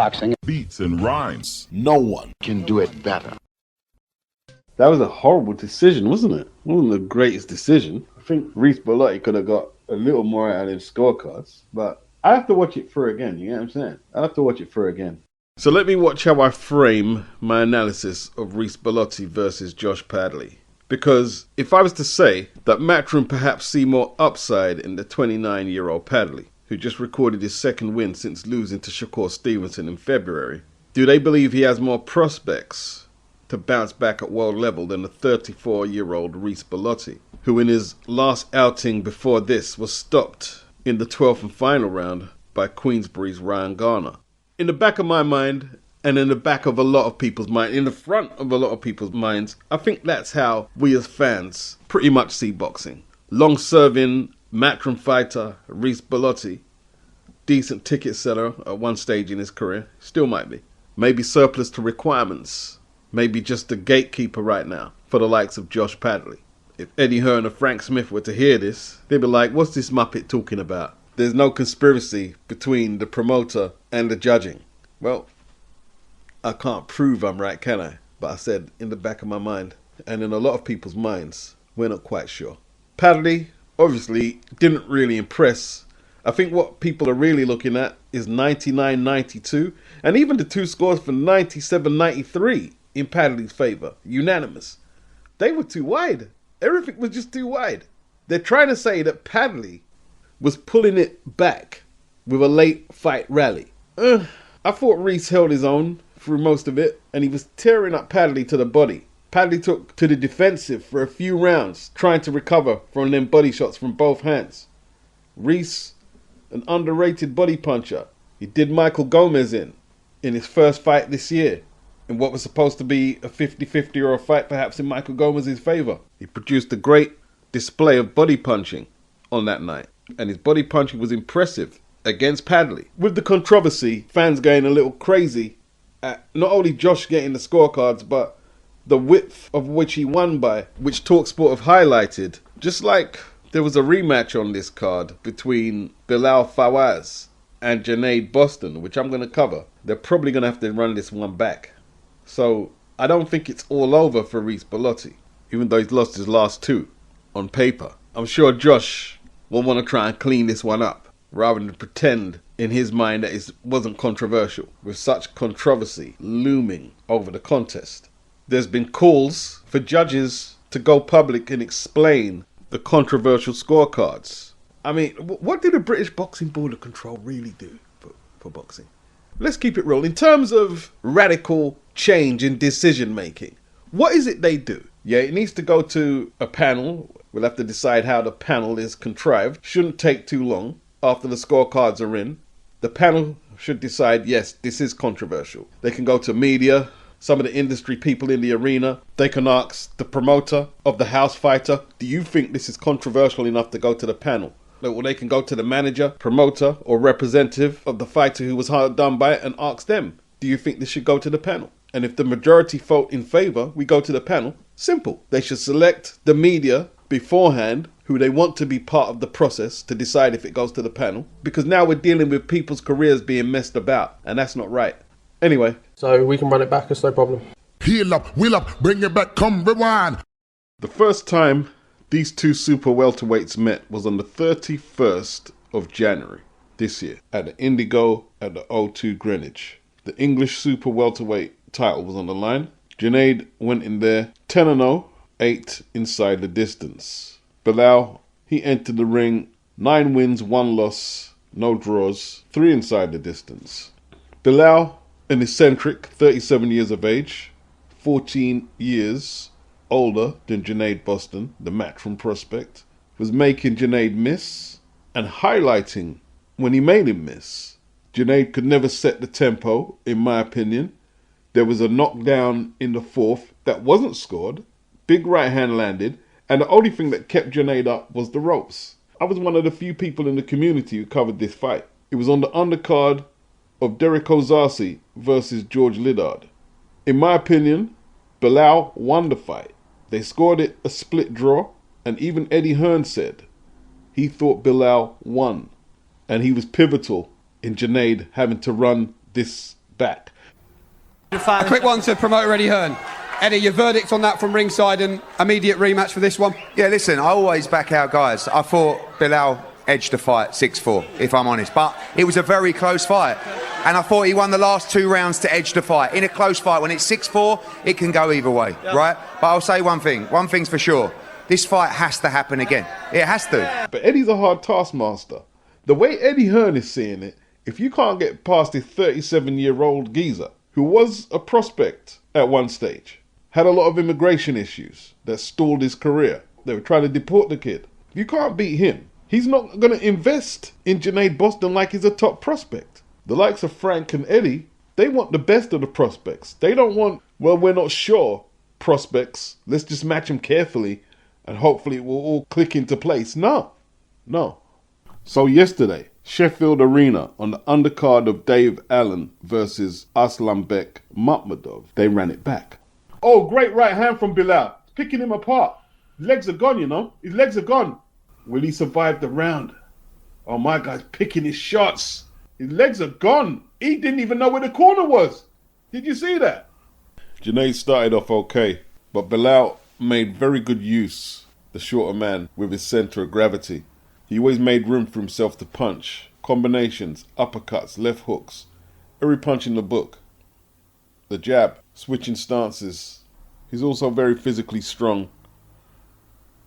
boxing. Beats and rhymes. No one Can do it better. That was a horrible decision, wasn't it? Wasn't the greatest decision. I think REECE Belotti could have got a little more out of his scorecards, but I have to watch it through again, you know what I'm saying? I have to watch it through again. So let me watch how I frame my analysis of REECE Belotti versus Josh Padley. Because if I was to say that Matchroom perhaps see more upside in the 29-year-old Padley, who just recorded his second win since losing to Shakur Stevenson in February, do they believe he has more prospects to bounce back at world level than the 34-year-old REECE Belotti, who in his last outing before this was stopped in the 12th and final round by Queensbury's Ryan Garner? In the back of my mind, and in the back of a lot of people's mind, in the front of a lot of people's minds, I think that's how we as fans pretty much see boxing. Long-serving Matchroom fighter REECE Belotti, decent ticket seller at one stage in his career, still might be. Maybe surplus to requirements. Maybe just a gatekeeper right now for the likes of Josh Padley. If Eddie Hearn or Frank Smith were to hear this, they'd be like, what's this Muppet talking about? There's no conspiracy between the promoter and the judging. Well, I can't prove I'm right, can I? But I said in the back of my mind, and in a lot of people's minds, we're not quite sure. Padley, obviously, didn't really impress. I think what people are really looking at is 99-92, and even the two scores for 97-93 in Padley's favour, unanimous. They were too wide. Everything was just too wide. They're trying to say that Padley was pulling it back with a late fight rally. I thought REECE held his own through most of it, and he was tearing up Padley to the body. Padley took to the defensive for a few rounds, trying to recover from them body shots from both hands. REECE, an underrated body puncher. He did Michael Gomez in his first fight this year, in what was supposed to be a 50-50 or a fight perhaps in Michael Gomez's favour. He produced a great display of body punching on that night, and his body punching was impressive against Padley. With the controversy, fans going a little crazy at not only Josh getting the scorecards, but the width of which he won by, which TalkSport have highlighted. Just like there was a rematch on this card between Bilal FAWAZ and JUNAID Bostan, which I'm going to cover. They're probably going to have to run this one back. So I don't think it's all over for REECE Belotti, even though he's lost his last two on paper. I'm sure Josh will want to try and clean this one up, rather than pretend in his mind that it wasn't controversial, with such controversy looming over the contest. There's been calls for judges to go public and explain the controversial scorecards. I mean, what did the British Boxing Board of Control really do for boxing? Let's keep it real. In terms of radical change in decision making, what is it they do? Yeah, it needs to go to a panel. We'll have to decide how the panel is contrived. Shouldn't take too long after the scorecards are in. The panel should decide, yes, this is controversial. They can go to media, some of the industry people in the arena. They can ask the promoter of the house fighter, do you think this is controversial enough to go to the panel? Or they can go to the manager, promoter, or representative of the fighter who was hard done by it and ask them, do you think this should go to the panel? And if the majority vote in favour, we go to the panel. Simple. They should select the media beforehand who they want to be part of the process to decide if it goes to the panel. Because now we're dealing with people's careers being messed about, and that's not right. Anyway. So we can run it back, it's no problem. Heal up, wheel up, bring it back, come rewind. The first time these two super welterweights met was on the 31st of January this year at the Indigo at the O2 Greenwich. The English super welterweight title was on the line. JUNAID went in there 10-0, 8 inside the distance. Bilal, he entered the ring 9 wins, 1 loss, no draws, 3 inside the distance. Bilal, an eccentric, 37 years of age, 14 years older than JUNAID Bostan, the Matchroom prospect, was making JUNAID miss and highlighting when he made him miss. JUNAID could never set the tempo, in my opinion. There was a knockdown in the 4th that wasn't scored, big right hand landed, and the only thing that kept JUNAID up was the ropes. I was one of the few people in the community who covered this fight. It was on the undercard of Derek Ozasi versus George Liddard. In my opinion, Bilal won the fight. They scored it a split draw, and even Eddie Hearn said he thought Bilal won, and he was pivotal in JUNAID having to run this back. A quick one to promoter Eddie Hearn. Eddie, your verdict on that from ringside and immediate rematch for this one? Yeah, listen, I always back our guys. I thought Bilal edged the fight 6-4, if I'm honest. But it was a very close fight. And I thought he won the last 2 rounds to edge the fight. In a close fight, when it's 6-4, it can go either way, right? But I'll say one thing. One thing's for sure. This fight has to happen again. It has to. But Eddie's a hard taskmaster. The way Eddie Hearn is seeing it, if you can't get past this 37-year-old geezer, who was a prospect at one stage, had a lot of immigration issues that stalled his career. They were trying to deport the kid. If you can't beat him, he's not going to invest in JUNAID Bostan like he's a top prospect. The likes of Frank and Eddie, they want the best of the prospects. They don't want, well, we're not sure prospects. Let's just match them carefully and hopefully it will all click into place. No. So yesterday, Sheffield Arena, on the undercard of Dave Allen versus Aslanbek Makhmudov, they ran it back. Oh, great right hand from Bilal. Picking him apart. His legs are gone, you know. His legs are gone. Will he survive the round? Oh, my guy's picking his shots. His legs are gone. He didn't even know where the corner was. Did you see that? JUNAID started off okay, but Bilal made very good use, the shorter man, with his centre of gravity. He always made room for himself to punch. Combinations, uppercuts, left hooks. Every punch in the book. The jab, switching stances. He's also very physically strong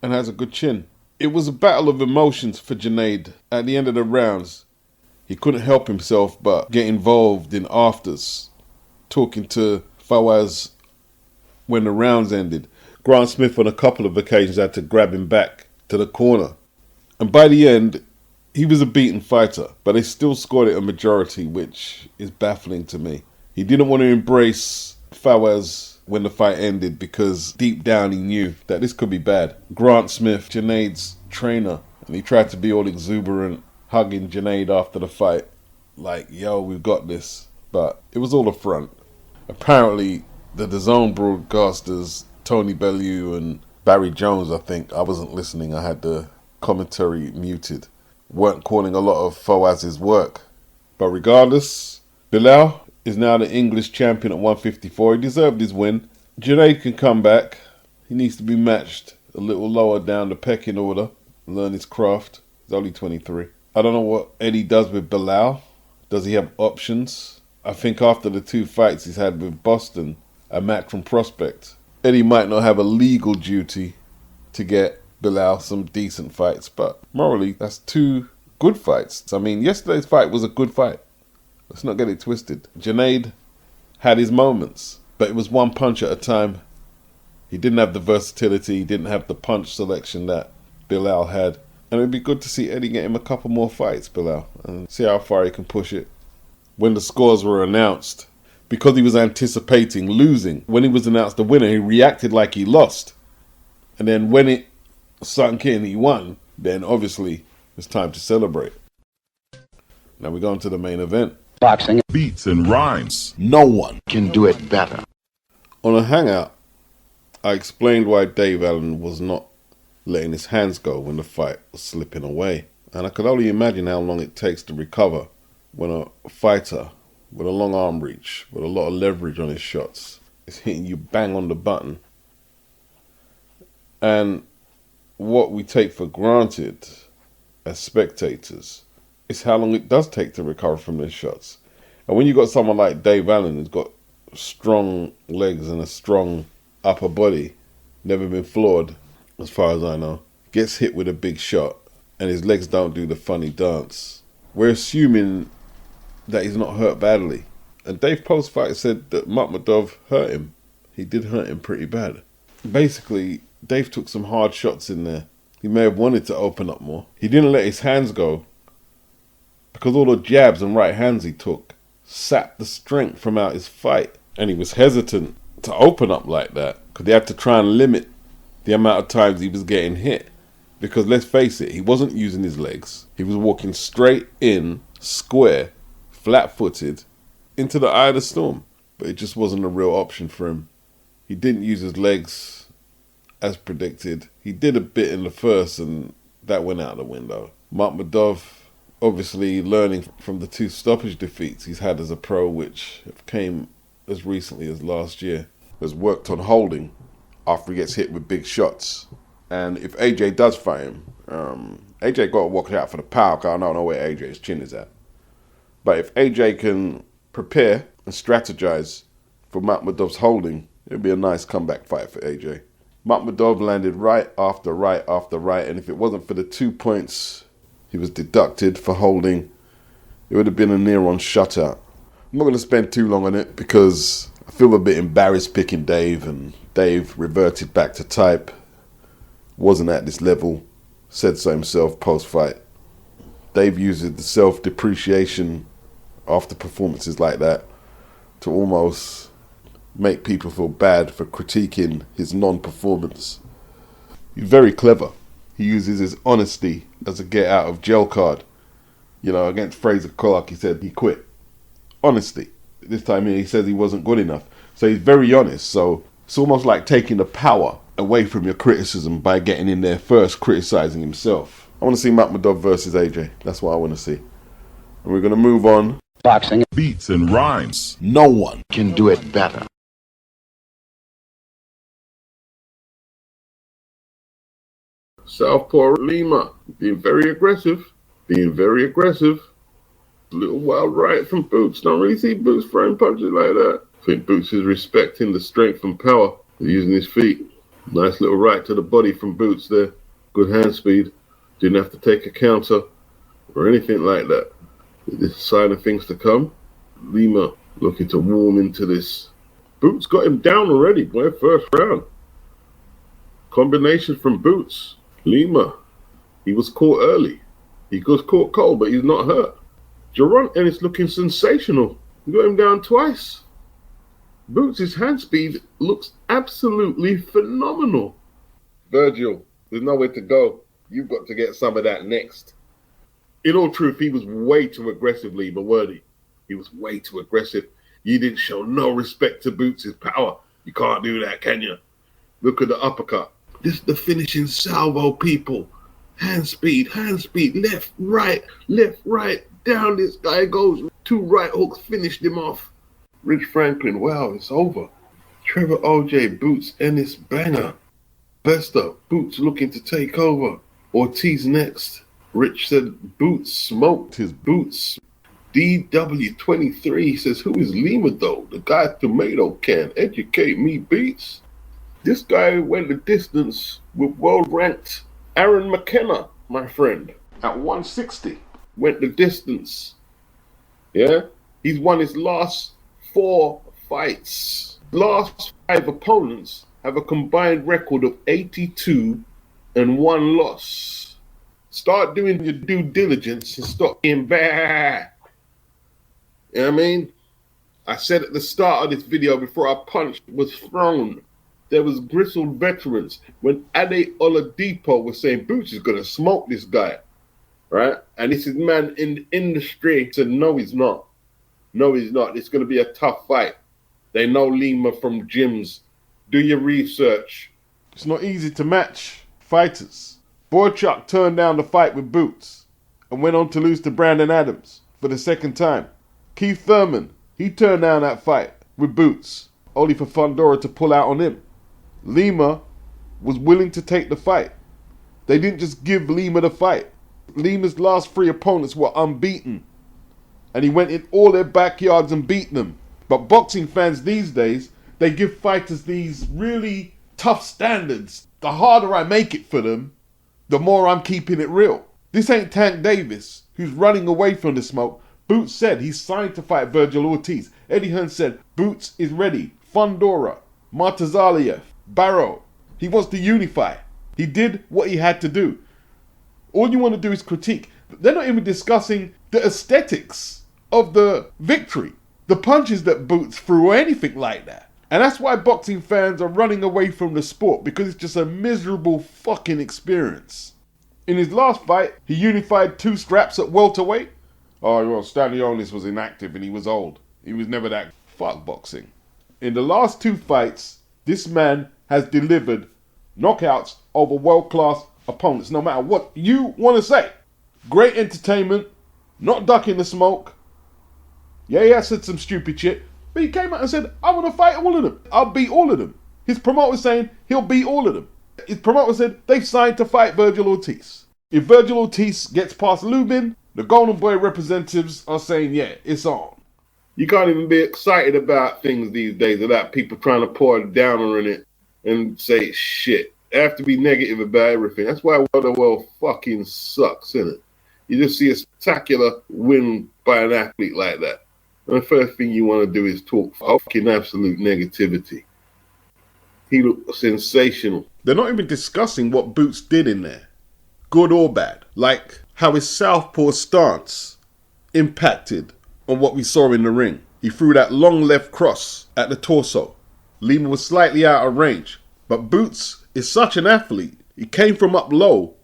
and has a good chin. It was a battle of emotions for JUNAID. At the end of the rounds, he couldn't help himself but get involved in afters, talking to FAWAZ when the rounds ended. Grant Smith on a couple of occasions had to grab him back to the corner. And by the end, he was a beaten fighter, but they still scored it a majority, which is baffling to me. He didn't want to embrace FAWAZ when the fight ended because deep down he knew that this could be bad. Grant Smith, JUNAID's trainer, and he tried to be all exuberant, hugging JUNAID after the fight, like, yo, we've got this. But it was all a front. Apparently, the DAZN broadcasters, Tony Bellew and Barry Jones, I think, I wasn't listening, I had the commentary muted, weren't calling a lot of FAWAZ's work. But regardless, Bilal is now the English champion at 154. He deserved his win. JUNAID can come back. He needs to be matched a little lower down the pecking order, learn his craft. He's only 23. I don't know what Eddie does with Bilal. Does he have options? I think after the 2 fights he's had with Bostan, a match from prospect, Eddie might not have a legal duty to get Bilal some decent fights, but morally, that's 2 good fights. I mean, yesterday's fight was a good fight. Let's not get it twisted. JUNAID had his moments, but it was one punch at a time. He didn't have the versatility, he didn't have the punch selection that Bilal had. And it'd be good to see Eddie get him a couple more fights, Bilal, and see how far he can push it. When the scores were announced, because he was anticipating losing, when he was announced the winner, he reacted like he lost. And then when it sunk in, he won, then obviously it's time to celebrate. Now we're going to the main event. Boxing Beats and rhymes. no one can do it better. On a hangout, I explained why Dave Allen was not letting his hands go when the fight was slipping away. And I could only imagine how long it takes to recover when a fighter with a long arm reach, with a lot of leverage on his shots, is hitting you bang on the button. And what we take for granted as spectators is how long it does take to recover from those shots. And when you've got someone like Dave Allen who's got strong legs and a strong upper body, never been flawed as far as I know, gets hit with a big shot and his legs don't do the funny dance, we're assuming that he's not hurt badly. And Dave post-fight said that Makhmudov hurt him. He did hurt him pretty bad. Basically, Dave took some hard shots in there. He may have wanted to open up more. He didn't let his hands go because all the jabs and right hands he took sapped the strength from out his fight. And he was hesitant to open up like that because they had to try and limit the amount of times he was getting hit. Because let's face it, he wasn't using his legs. He was walking straight in, square, flat-footed, into the eye of the storm. But it just wasn't a real option for him. He didn't use his legs as predicted. He did a bit in the first and that went out the window. Makhmudov obviously learning from the 2 stoppage defeats he's had as a pro, which came as recently as last year, has worked on holding after he gets hit with big shots. And if AJ does fight him, AJ got to watch out for the power, because I don't know where AJ's chin is at. But if AJ can prepare and strategize for Makhmudov's holding, it'll be a nice comeback fight for AJ. Makhmudov landed right after right after right, and if it wasn't for the 2 points he was deducted for holding, it would have been a near-on shutout. I'm not going to spend too long on it because I feel a bit embarrassed picking Dave, and Dave reverted back to type. Wasn't at this level, said so himself post-fight. Dave uses the self-depreciation after performances like that to almost make people feel bad for critiquing his non-performance. He's very clever. He uses his honesty as a get-out-of-jail card. You know, against Fraser Clark, he said he quit. Honesty. This time he says he wasn't good enough. So he's very honest. So it's almost like taking the power away from your criticism by getting in there first, criticizing himself. I want to see Makhmudov versus AJ. That's what I want to see. And we're going to move on. Boxing Beats and rhymes. no one can do it better. Southpaw Lima, being very aggressive. A little wild right from Boots. Don't really see Boots throwing punches like that. I think Boots is respecting the strength and power of using his feet. Nice little right to the body from Boots there. Good hand speed. Didn't have to take a counter or anything like that. This is a sign of things to come. Lima looking to warm into this. Boots got him down already, boy, first round. Combination from Boots. Lima, he was caught early. He was caught cold, but he's not hurt. Ennis looking sensational. He got him down twice. Boots' hand speed looks absolutely phenomenal. Virgil, there's nowhere to go. You've got to get some of that next. In all truth, he was way too aggressive, Lima, weren't he? He was way too aggressive. You didn't show no respect to Boots' power. You can't do that, can you? Look at the uppercut. This is the finishing salvo, people. Hand speed, left, right, down this guy goes. 2 right hooks finished him off. Rich Franklin, wow, it's over. Trevor OJ, Boots, Ennis, banger. Bester, Boots looking to take over. Ortiz next. Rich said Boots smoked his boots. DW23 says, who is Lima though? The guy tomato can. Educate me, Beats. This guy went the distance with world-ranked Aaron McKenna, my friend, at 160. Went the distance. Yeah? He's won his last 4 fights. Last 5 opponents have a combined record of 82 and 1 loss. Start doing your due diligence and stop being bad. You know what I mean? I said at the start of this video before our punch was thrown, there was bristled veterans when Ade Oladipo was saying Boots is going to smoke this guy, right? And this is man in the industry said, no, he's not. No, he's not. It's going to be a tough fight. They know Lima from gyms. Do your research. It's not easy to match fighters. Boychuk turned down the fight with Boots and went on to lose to Brandon Adams for the 2nd time. Keith Thurman, he turned down that fight with Boots, only for Fundora to pull out on him. Lima was willing to take the fight. They didn't just give Lima the fight. Lima's last 3 opponents were unbeaten, and he went in all their backyards and beat them. But boxing fans these days, they give fighters these really tough standards. The harder I make it for them, the more I'm keeping it real. This ain't Tank Davis, who's running away from the smoke. Boots said he's signed to fight Virgil Ortiz. Eddie Hearn said Boots is ready. Fundora, Martazaliev, Barrow. He wants to unify. He did what he had to do. All you want to do is critique. They're not even discussing the aesthetics of the victory, the punches that Boots threw or anything like that. And that's why boxing fans are running away from the sport, because it's just a miserable fucking experience. In his last fight, he unified 2 straps at welterweight. Oh, well, Stanley Onis was inactive and he was old. He was never that. Fuck boxing. In the last 2 fights, this man has delivered knockouts over world-class opponents, no matter what you want to say. Great entertainment, not ducking the smoke. Yeah, he said some stupid shit, but he came out and said, I want to fight all of them. I'll beat all of them. His promoter saying he'll beat all of them. His promoter said they've signed to fight Virgil Ortiz. If Virgil Ortiz gets past Lubin, the Golden Boy representatives are saying, yeah, it's on. You can't even be excited about things these days without people trying to pour a downer in it and say shit. They have to be negative about everything. That's why World of World fucking sucks, isn't it? You just see a spectacular win by an athlete like that. And the first thing you want to do is talk fucking absolute negativity. He looked sensational. They're not even discussing what Boots did in there, good or bad. Like how his southpaw stance impacted on what we saw in the ring. He threw that long left cross at the torso. Lima was slightly out of range, but Boots is such an athlete. He came from up low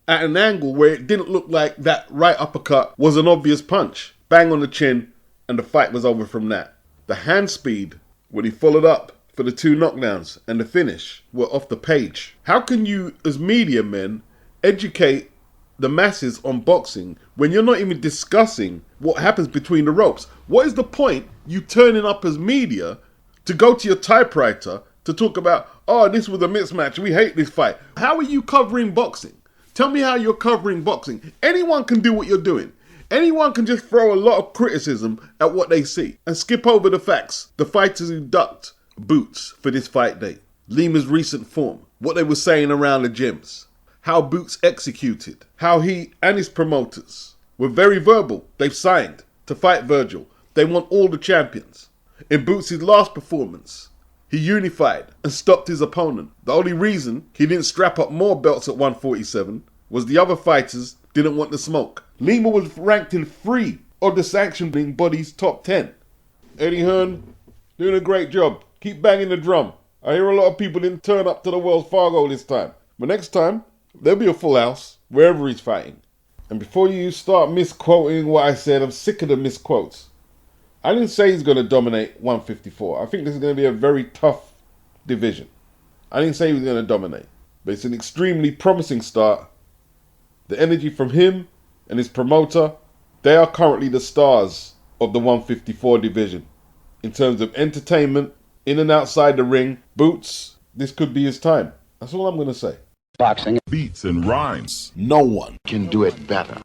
at an angle where it didn't look like that right uppercut was an obvious punch. Bang on the chin, and the fight was over from that. The hand speed when he followed up for the 2 knockdowns and the finish were off the page. How can you, as media men, educate the masses on boxing when you're not even discussing what happens between the ropes? What is the point you turning up as media to go to your typewriter to talk about, oh, this was a mismatch, we hate this fight? How are you covering boxing? Tell me how you're covering boxing. Anyone can do what you're doing. Anyone can just throw a lot of criticism at what they see and skip over the facts. The fighters who ducked Boots for this fight day, Lima's recent form, what they were saying around the gyms, how Boots executed, how he and his promoters were very verbal. They've signed to fight Virgil. They want all the champions. In Boots' last performance, he unified and stopped his opponent. The only reason he didn't strap up more belts at 147 was the other fighters didn't want the smoke. Lima was ranked in 3 of the sanctioning body's top 10. Eddie Hearn, doing a great job. Keep banging the drum. I hear a lot of people didn't turn up to the Wells Fargo this time. But next time, there'll be a full house, wherever he's fighting. And before you start misquoting what I said, I'm sick of the misquotes. I didn't say he's going to dominate 154. I think this is going to be a very tough division. I didn't say he was going to dominate. But it's an extremely promising start. The energy from him and his promoter, they are currently the stars of the 154 division. In terms of entertainment, in and outside the ring, Boots, this could be his time. That's all I'm going to say. Boxing Beats and rhymes. No one can do it better.